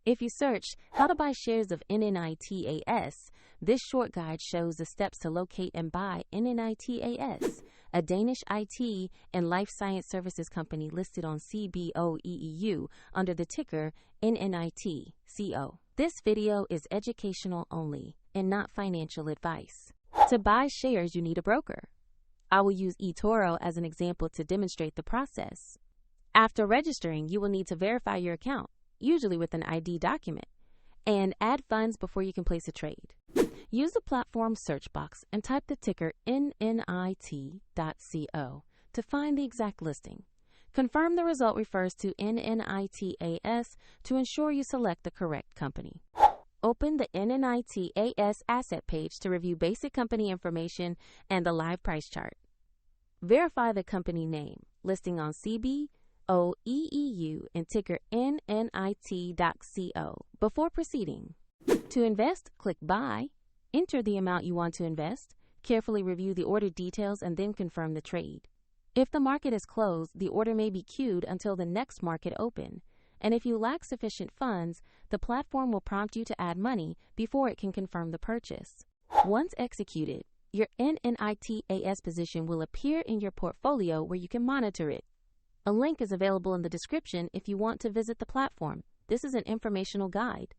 If you search how to buy shares of NNIT AS, this short guide shows the steps to locate and buy NNIT AS, a Danish IT and life science services company listed on CBOE EU under the ticker NNIT CO. This video is educational only and not financial advice. To buy shares, you need a broker. I will use eToro as an example to demonstrate the process. After registering, you will need to verify your account, usually with an ID document, and add funds before you can place a trade. Use the platform search box and type the ticker NNIT.co to find the exact listing. Confirm the result refers to NNIT AS to ensure you select the correct company. Open the NNIT AS asset page to review basic company information and the live price chart. Verify the company name, listing on CBOE EU and ticker NNIT.co before proceeding. To invest, click Buy, enter the amount you want to invest, carefully review the order details, and then confirm the trade. If the market is closed, the order may be queued until the next market open. And if you lack sufficient funds, the platform will prompt you to add money before it can confirm the purchase. Once executed, your NNIT AS position will appear in your portfolio where you can monitor it. A link is available in the description if you want to visit the platform. This is an informational guide.